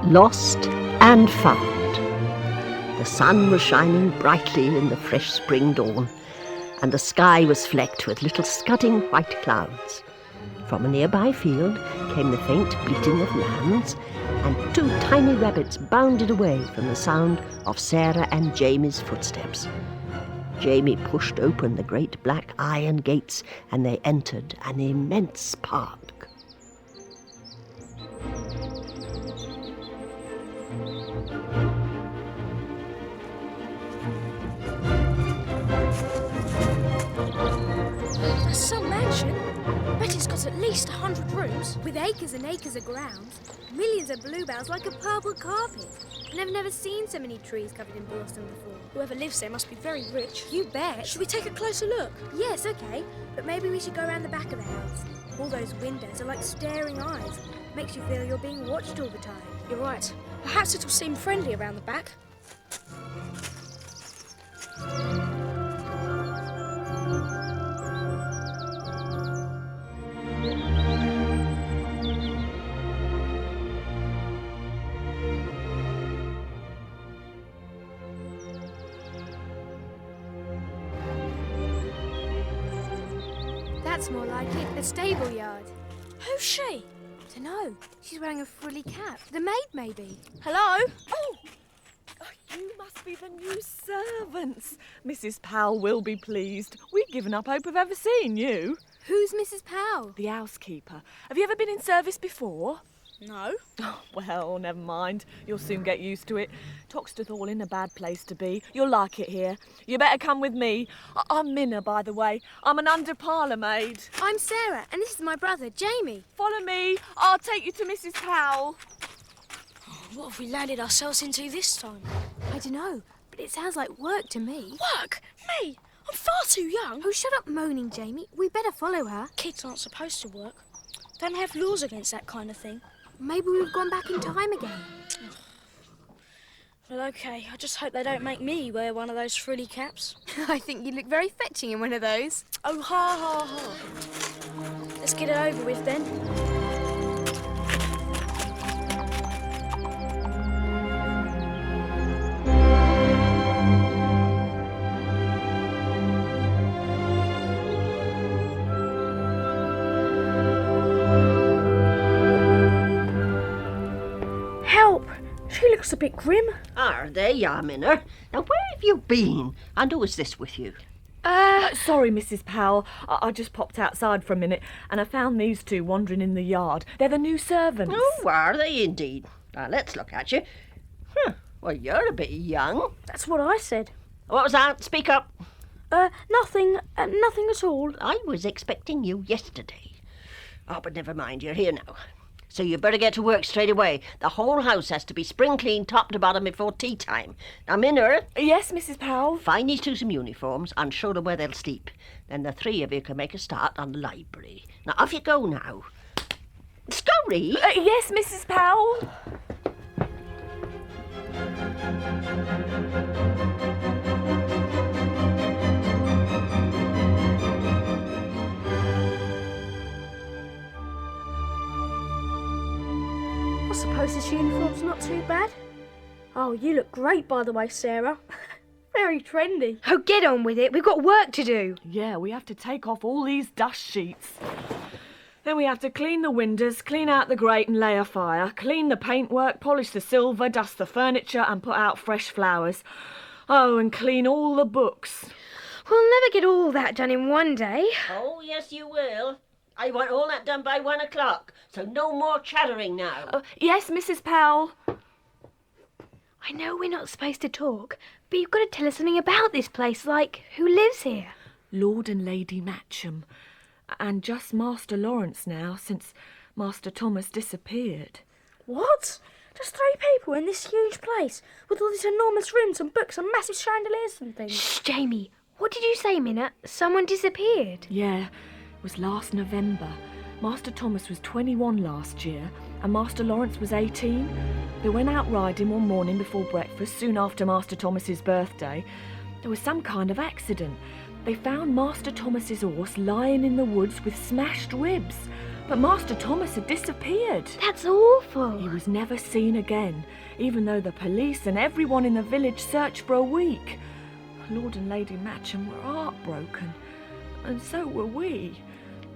Lost and found. The sun was shining brightly in the fresh spring dawn, and the sky was flecked with little scudding white clouds. From a nearby field came the faint bleating of lambs, and 2 tiny rabbits bounded away from the sound of Sarah and Jamie's footsteps. Jamie pushed open the great black iron gates, and they entered an immense park. That's some mansion. Bet it's got at least 100 rooms. With acres and acres of grounds, millions of bluebells like a purple carpet. And I've never seen so many trees covered in blossom before. Whoever lives there must be very rich. You bet. Should we take a closer look? Yes, okay. But maybe we should go around the back of the house. All those windows are like staring eyes. Makes you feel you're being watched all the time. You're right. Perhaps it'll seem friendly around the back. That's more like it, a stable yard. Who's she? Dunno. She's wearing a frilly cap. The maid, maybe. Hello? Oh, you must be the new servants. Mrs. Powell will be pleased. We've given up hope of ever seeing you. Who's Mrs. Powell? The housekeeper. Have you ever been in service before? No. Oh, well, never mind. You'll soon get used to it. Toxteth Hall isn't a bad place to be. You'll like it here. You better come with me. I'm Minna, by the way. I'm an under-parlour maid. I'm Sarah, and this is my brother, Jamie. Follow me. I'll take you to Mrs. Powell. What have we landed ourselves into this time? I don't know, but it sounds like work to me. Work? Me? I'm far too young. Oh, shut up moaning, Jamie. We better follow her. Kids aren't supposed to work. Don't have laws against that kind of thing. Maybe we've gone back in time again. Well, OK. I just hope they don't make me wear one of those frilly caps. I think you look very fetching in one of those. Oh, ha, ha, ha. Let's get it over with, then. She looks a bit grim. There you are, Minna. Now, where have you been? And who is this with you? Sorry, Mrs. Powell. I just popped outside for a minute and I found these 2 wandering in the yard. They're the new servants. Oh, are they indeed? Now, let's look at you. Well, you're a bit young. That's what I said. What was that? Speak up. Nothing at all. I was expecting you yesterday. Oh, but never mind, you're here now. So you better get to work straight away. The whole house has to be spring clean top to bottom before tea time. Now, Minna. Yes, Mrs. Powell? Find these 2 some uniforms and show them where they'll sleep. Then the 3 of you can make a start on the library. Now, off you go now. Scurry! Yes, Mrs. Powell? I suppose this uniform's not too bad. Oh, you look great, by the way, Sarah. Very trendy. Oh, get on with it. We've got work to do. Yeah, we have to take off all these dust sheets. Then we have to clean the windows, clean out the grate and lay a fire, clean the paintwork, polish the silver, dust the furniture and put out fresh flowers. Oh, and clean all the books. We'll never get all that done in one day. Oh, yes, you will. I want all that done by 1 o'clock, so no more chattering now. Yes, Mrs. Powell? I know we're not supposed to talk, but you've got to tell us something about this place, like who lives here. Lord and Lady Matcham. And just Master Lawrence now, since Master Thomas disappeared. What? Just 3 people in this huge place, with all these enormous rooms and books and massive chandeliers and things. Shh, Jamie. What did you say, Minna? Someone disappeared? Yeah. It was last November. Master Thomas was 21 last year and Master Lawrence was 18. They went out riding one morning before breakfast, soon after Master Thomas's birthday. There was some kind of accident They found Master Thomas's horse lying in the woods with smashed ribs, but Master Thomas had disappeared. That's awful. He was never seen again, even though the police and everyone in the village searched for a week. Lord and Lady Matcham were heartbroken, and so were we.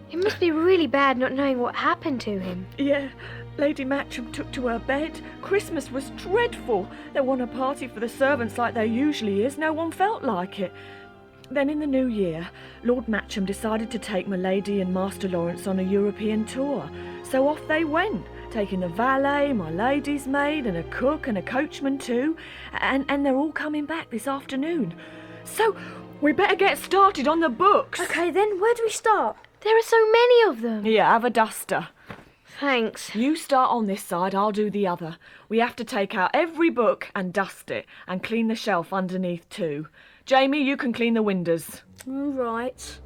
It must be really bad not knowing what happened to him. Yeah, Lady Matcham took to her bed. Christmas was dreadful. There wasn't a party for the servants like there usually is. No one felt like it. Then in the new year, Lord Matcham decided to take my lady and Master Lawrence on a European tour. So off they went, taking the valet, my lady's maid, and a cook and a coachman too. And they're all coming back this afternoon. So we better get started on the books. Okay then, where do we start? There are so many of them. Here, have a duster. Thanks. You start on this side, I'll do the other. We have to take out every book and dust it, and clean the shelf underneath too. Jamie, you can clean the windows. All right.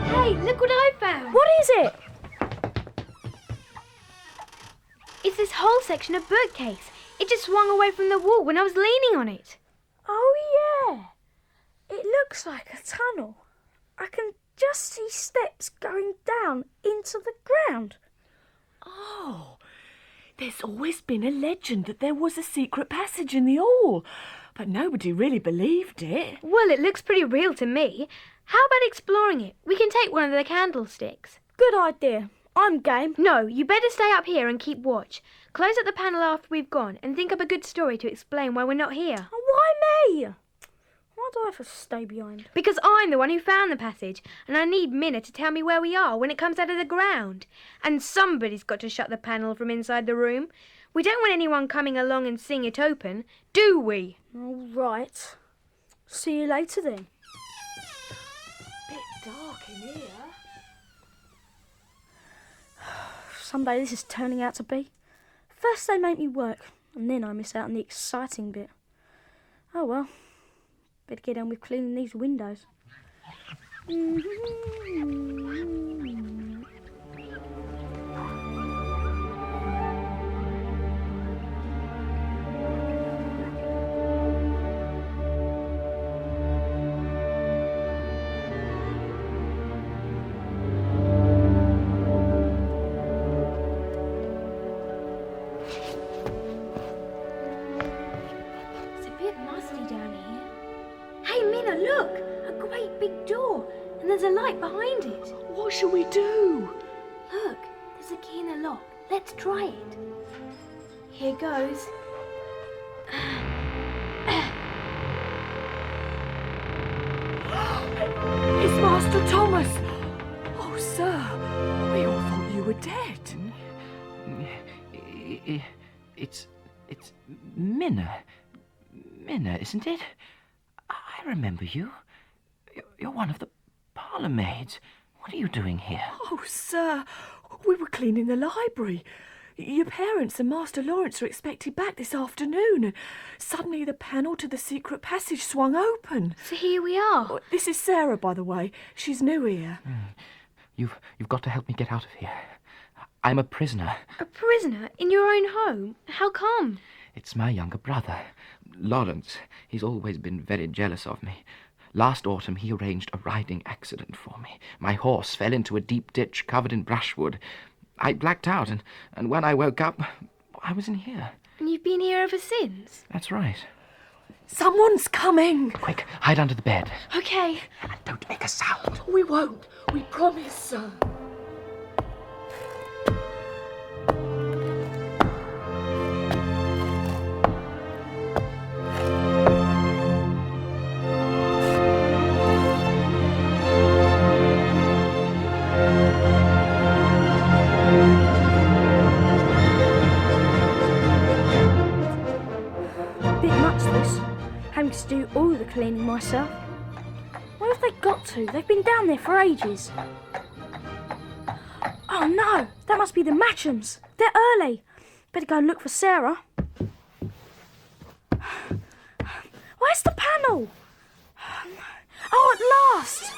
Hey, look what I found. What is it? It's this whole section of bookcase. It just swung away from the wall when I was leaning on it. Oh, yeah. It looks like a tunnel. I can just see steps going down into the ground. Oh, there's always been a legend that there was a secret passage in the hall, but nobody really believed it. Well, it looks pretty real to me. How about exploring it? We can take one of the candlesticks. Good idea. I'm game. No, you better stay up here and keep watch. Close up the panel after we've gone and think up a good story to explain why we're not here. Why me? Why do I have to stay behind? Because I'm the one who found the passage, and I need Minna to tell me where we are when it comes out of the ground. And somebody's got to shut the panel from inside the room. We don't want anyone coming along and seeing it open, do we? All right. See you later then. Bit dark in here. Someday this is turning out to be. First they make me work, and then I miss out on the exciting bit. Oh well. Better get on with cleaning these windows. It's a bit musty down here. Hey, Minna, look! A great big door, and there's a light behind it. What shall we do? Look, there's a key in the lock. Let's try it. Here goes. It's Master Thomas. Oh, sir, we all thought you were dead. It's Minna. Minna, isn't it? I remember you. You're one of the parlour maids. What are you doing here? Oh, sir, we were cleaning the library. Your parents and Master Lawrence are expected back this afternoon, and suddenly the panel to the secret passage swung open. So here we are. Oh, this is Sarah, by the way. She's new here. You've got to help me get out of here. I'm a prisoner. A prisoner in your own home? How come? It's my younger brother, Lawrence. He's always been very jealous of me. Last autumn he arranged a riding accident for me. My horse fell into a deep ditch covered in brushwood. I blacked out, and when I woke up, I was in here. And you've been here ever since? That's right. Someone's coming. Quick, hide under the bed. Okay. And don't make a sound. We won't. We promise, sir. Bit much this. Having to do all the cleaning myself. Where have they got to? They've been down there for ages. Oh no, that must be the Matchams. They're early. Better go and look for Sarah. Where's the panel? Oh, at last!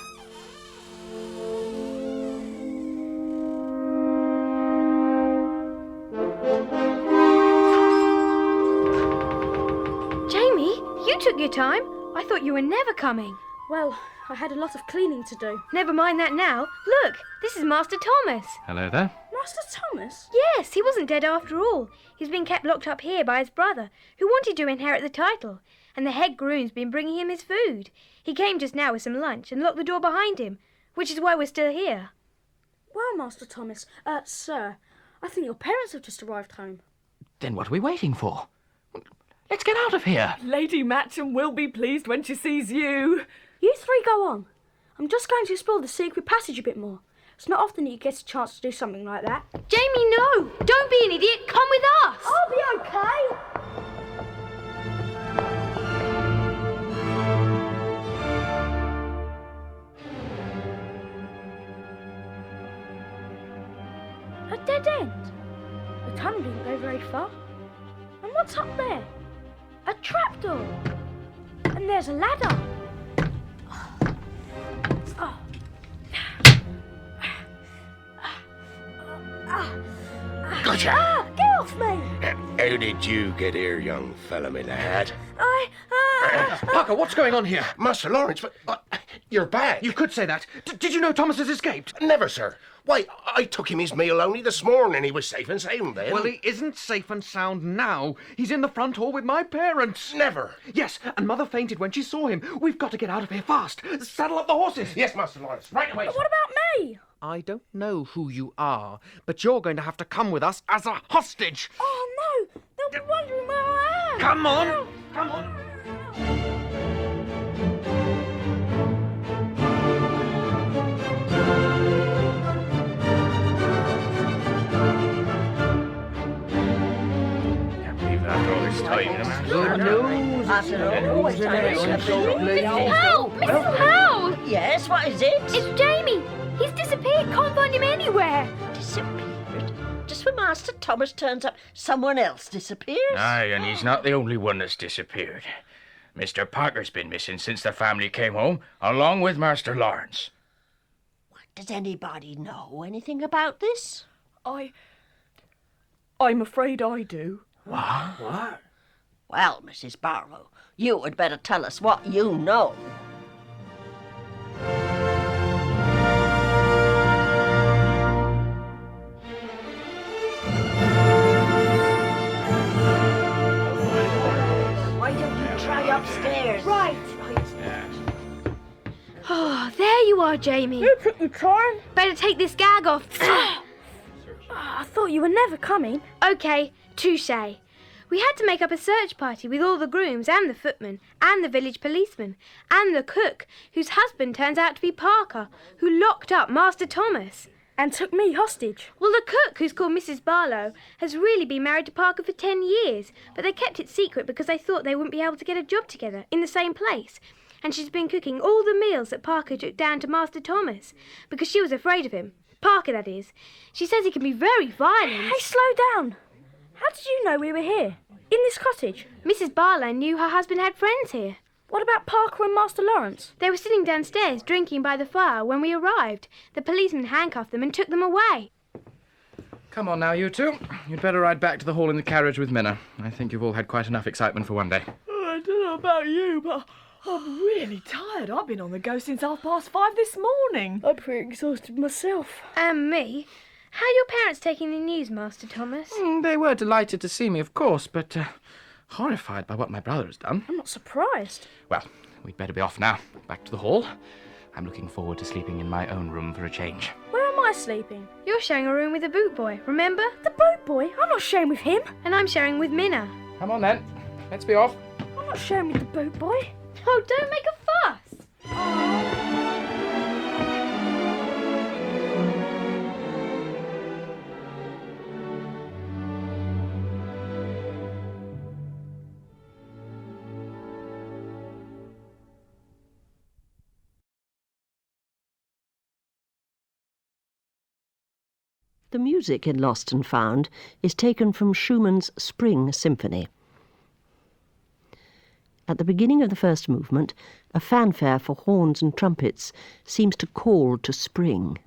You took your time. I thought you were never coming. Well, I had a lot of cleaning to do. Never mind that now. Look, this is Master Thomas. Hello there. Master Thomas? Yes, he wasn't dead after all. He's been kept locked up here by his brother, who wanted to inherit the title. And the head groom's been bringing him his food. He came just now with some lunch and locked the door behind him, which is why we're still here. Well, Master Thomas, sir, I think your parents have just arrived home. Then what are we waiting for? Let's get out of here. Lady Matcham will be pleased when she sees you. You three go on. I'm just going to explore the secret passage a bit more. It's not often that you get a chance to do something like that. Jamie, no! Don't be an idiot. Come with us. I'll be okay. A dead end. The tunnel didn't go very far. And what's up there? A trapdoor. And there's a ladder. Oh. Gotcha! Get off me! How did you get here, young fella, my lad? Parker, what's going on here? Master Lawrence, but you're back. You could say that. Did you know Thomas has escaped? Never, sir. Why, I took him his meal only this morning. He was safe and sound then. Well, he isn't safe and sound now. He's in the front hall with my parents. Never. Yes, and Mother fainted when she saw him. We've got to get out of here fast. Saddle up the horses. Yes, Master Lawrence, right away. What about me? I don't know who you are, but you're going to have to come with us as a hostage. Oh no! They'll be wondering where I am. Come on! Come on! Mrs. Howe! Yes, what is it? It's Jamie. He's disappeared. Can't find him anywhere. Disappeared? Just when Master Thomas turns up, someone else disappears? Aye, and he's not the only one that's disappeared. Mr. Parker's been missing since the family came home, along with Master Lawrence. Does anybody know anything about this? I'm afraid I do. What? Well, Mrs. Barlow, you had better tell us what you know. Why don't you try upstairs? Right. Oh, there you are, Jamie. You took your time. Better take this gag off. I thought you were never coming. Okay, touche. We had to make up a search party with all the grooms and the footmen and the village policeman and the cook, whose husband turns out to be Parker, who locked up Master Thomas. And took me hostage. Well, the cook, who's called Mrs. Barlow, has really been married to Parker for 10 years, but they kept it secret because they thought they wouldn't be able to get a job together in the same place. And she's been cooking all the meals that Parker took down to Master Thomas, because she was afraid of him. Parker, that is. She says he can be very violent. Hey, slow down. How did you know we were here? In this cottage? Mrs. Barlow knew her husband had friends here. What about Parker and Master Lawrence? They were sitting downstairs drinking by the fire when we arrived. The policeman handcuffed them and took them away. Come on now, you two. You'd better ride back to the hall in the carriage with Minna. I think you've all had quite enough excitement for one day. I don't know about you, but I'm really tired. I've been on the go since 5:30 this morning. I'm pretty exhausted myself. And me. How are your parents taking the news, Master Thomas? They were delighted to see me, of course, but horrified by what my brother has done. I'm not surprised. Well, we'd better be off now. Back to the hall. I'm looking forward to sleeping in my own room for a change. Where am I sleeping? You're sharing a room with the boot boy, remember? The boat boy? I'm not sharing with him. And I'm sharing with Minna. Come on then. Let's be off. I'm not sharing with the boat boy. Oh, don't make a fuss. The music in Lost and Found is taken from Schumann's Spring Symphony. At the beginning of the first movement, a fanfare for horns and trumpets seems to call to spring.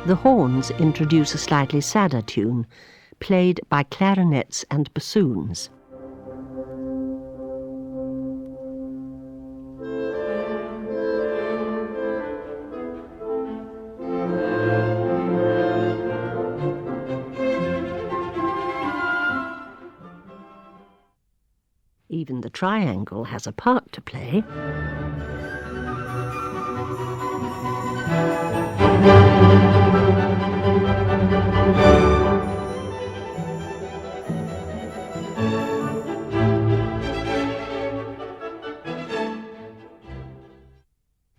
The horns introduce a slightly sadder tune, played by clarinets and bassoons. Even the triangle has a part to play.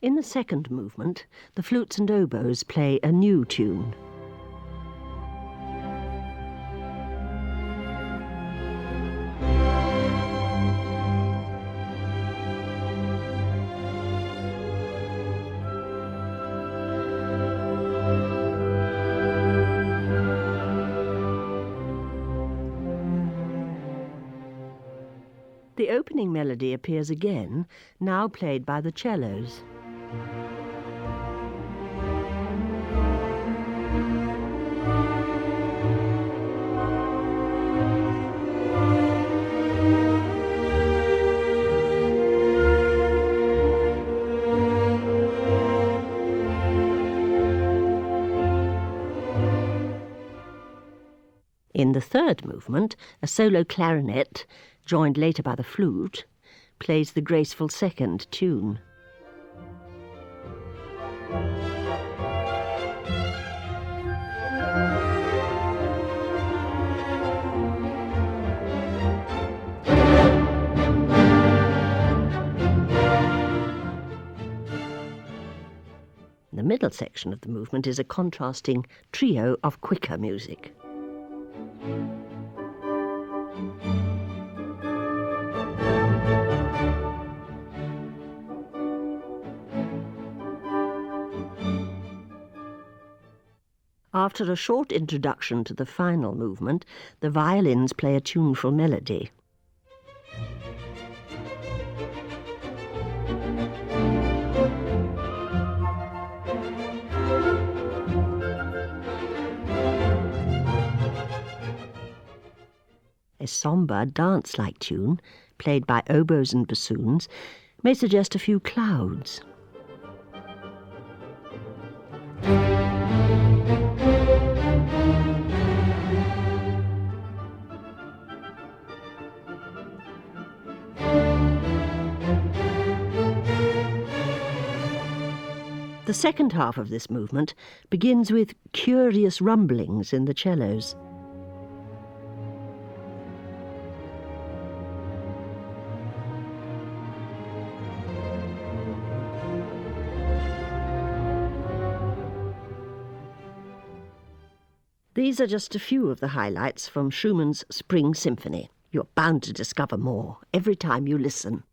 In the second movement, the flutes and oboes play a new tune. The opening melody appears again, now played by the cellos. In the third movement, a solo clarinet, joined later by the flute, plays the graceful second tune. The middle section of the movement is a contrasting trio of quicker music. After a short introduction to the final movement, the violins play a tuneful melody. A sombre, dance-like tune, played by oboes and bassoons, may suggest a few clouds. The second half of this movement begins with curious rumblings in the cellos. These are just a few of the highlights from Schumann's Spring Symphony. You're bound to discover more every time you listen.